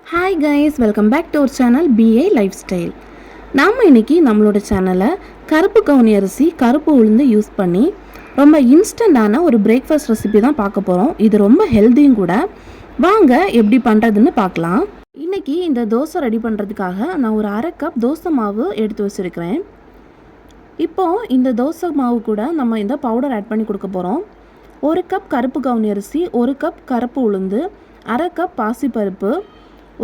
Hi guys, welcome back to our channel BA lifestyle. நாம் இன்றைக்கி நம்மளோட சேனலை கருப்பு கவுனி அரிசி கருப்பு உளுந்து யூஸ் பண்ணி ரொம்ப இன்ஸ்டண்ட்டான ஒரு பிரேக்ஃபாஸ்ட் ரெசிபி தான் பார்க்க போகிறோம். இது ரொம்ப ஹெல்த்தியும் கூட. வாங்க எப்படி பண்ணுறதுன்னு பார்க்கலாம். இன்றைக்கி இந்த தோசை ரெடி பண்ணுறதுக்காக நான் ஒரு அரை கப் தோசை மாவு எடுத்து வச்சுருக்கிறேன். இப்போது இந்த தோசை மாவு கூட நம்ம இந்த பவுடர் ஆட் பண்ணி கொடுக்க போகிறோம். ஒரு கப் கருப்பு கவுனி அரிசி, ஒரு கப் கருப்பு உளுந்து, அரை கப் பாசிப்பருப்பு,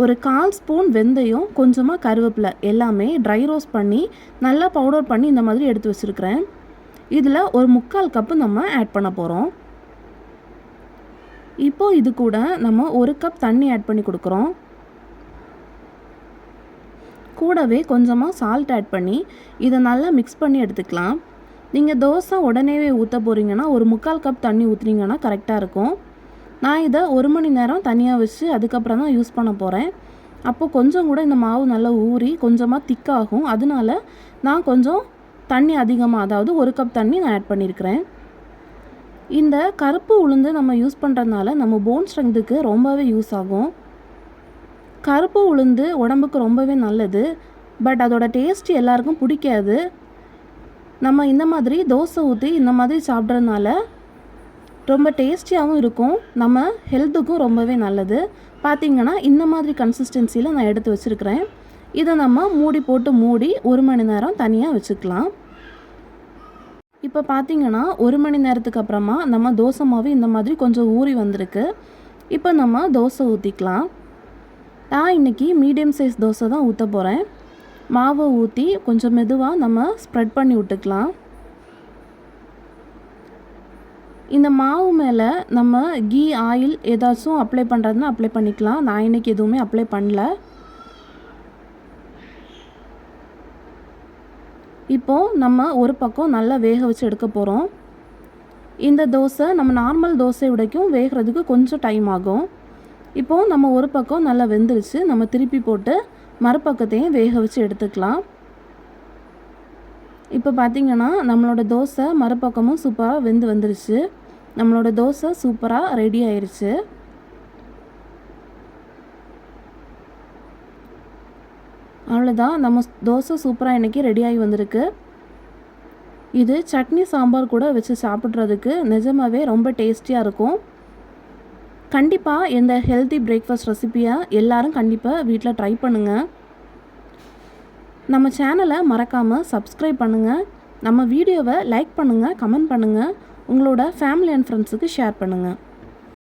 ஒரு 1/4 ஸ்பூன் வெந்தயம், கொஞ்சமாக கருவேப்பிலை எல்லாமே ட்ரை ரோஸ்ட் பண்ணி நல்லா பவுடர் பண்ணி இந்த மாதிரி எடுத்து வச்சுருக்கிறேன். இதில் ஒரு 3/4 கப்பு நம்ம ஆட் பண்ண போகிறோம். இப்போது இது கூட நம்ம ஒரு கப் தண்ணி ஆட் பண்ணி கொடுக்குறோம். கூடவே கொஞ்சமாக சால்ட் ஆட் பண்ணி இதை நல்லா மிக்ஸ் பண்ணி எடுத்துக்கலாம். நீங்கள் தோசை உடனேவே ஊற்ற போகிறீங்கன்னா ஒரு 3/4 கப் தண்ணி ஊற்றுனீங்கன்னா கரெக்டாக இருக்கும். நான் இதை 1 மணி நேரம் தனியாக வச்சு அதுக்கப்புறம் தான் யூஸ் பண்ண போகிறேன். அப்போது கொஞ்சம் கூட இந்த மாவு நல்லா ஊறி கொஞ்சமாக திக்காகும். அதனால நான் கொஞ்சம் தண்ணி அதிகமாக, அதாவது 1 கப் தண்ணி நான் ஆட் பண்ணியிருக்கிறேன். இந்த கருப்பு உளுந்து நம்ம யூஸ் பண்ணுறதுனால நம்ம போன் ஸ்ட்ரென்த்துக்கு ரொம்பவே யூஸ் ஆகும். கருப்பு உளுந்து உடம்புக்கு ரொம்பவே நல்லது. பட் அதோட டேஸ்ட் எல்லாருக்கும் பிடிக்காது. நம்ம இந்த மாதிரி தோசை ஊற்றி இந்த மாதிரி சாப்பிட்றதுனால ரொம்ப டேஸ்டியாகவும் இருக்கும். நம்ம ஹெல்த்துக்கும் ரொம்பவே நல்லது. பார்த்திங்கன்னா இந்த மாதிரி கன்சிஸ்டன்சியில் நான் எடுத்து வச்சுருக்கிறேன். இதை நம்ம மூடி போட்டு மூடி 1 மணி நேரம் தனியாக வச்சுக்கலாம். இப்போ பார்த்திங்கன்னா 1 மணி நேரத்துக்கு அப்புறமா நம்ம தோசை மாவு இந்த மாதிரி கொஞ்சம் ஊறி வந்திருக்கு. இப்போ நம்ம தோசை ஊற்றிக்கலாம். நான் இன்றைக்கி மீடியம் சைஸ் தோசை தான் ஊற்ற போகிறேன். மாவை ஊற்றி கொஞ்சம் மெதுவாக நம்ம ஸ்ப்ரெட் பண்ணி விட்டுக்கலாம். இந்த மாவு மேலே நம்ம கீ, ஆயில் ஏதாச்சும் அப்ளை பண்ணுறதுனா அப்ளை பண்ணிக்கலாம். நான் இன்றைக்கி எதுவுமே அப்ளை பண்ணல. இப்போது நம்ம ஒரு பக்கம் நல்லா வேக வச்சு எடுக்க போகிறோம். இந்த தோசை நம்ம நார்மல் தோசை விடைக்கும் வேகிறதுக்கு கொஞ்சம் டைம் ஆகும். இப்போது நம்ம ஒரு பக்கம் நல்லா வெந்துருச்சு. நம்ம திருப்பி போட்டு மறுபக்கத்தையும் வேக வச்சு எடுத்துக்கலாம். இப்போ பார்த்திங்கன்னா நம்மளோட தோசை மறுபக்கமும் சூப்பராக வெந்து வந்துருச்சு. நம்மளோட தோசை சூப்பராக ரெடி ஆயிடுச்சு. அவ்வளோதான், நம்ம தோசை சூப்பராக இன்றைக்கி ரெடியாகி வந்திருக்கு. இது சட்னி சாம்பார் கூட வச்சு சாப்பிட்றதுக்கு நிஜமாகவே ரொம்ப டேஸ்டியாக இருக்கும். கண்டிப்பாக இந்த ஹெல்த்தி பிரேக்ஃபாஸ்ட் ரெசிப்பியை எல்லோரும் கண்டிப்பாக வீட்டில் ட்ரை பண்ணுங்கள். நம்ம சேனலை மறக்காமல் சப்ஸ்கிரைப் பண்ணுங்கள். நம்ம வீடியோவை லைக் பண்ணுங்கள், கமெண்ட் பண்ணுங்கள், உங்களோட ஃபேமிலி அண்ட் ஃப்ரெண்ட்ஸுக்கு ஷேர் பண்ணுங்கள்.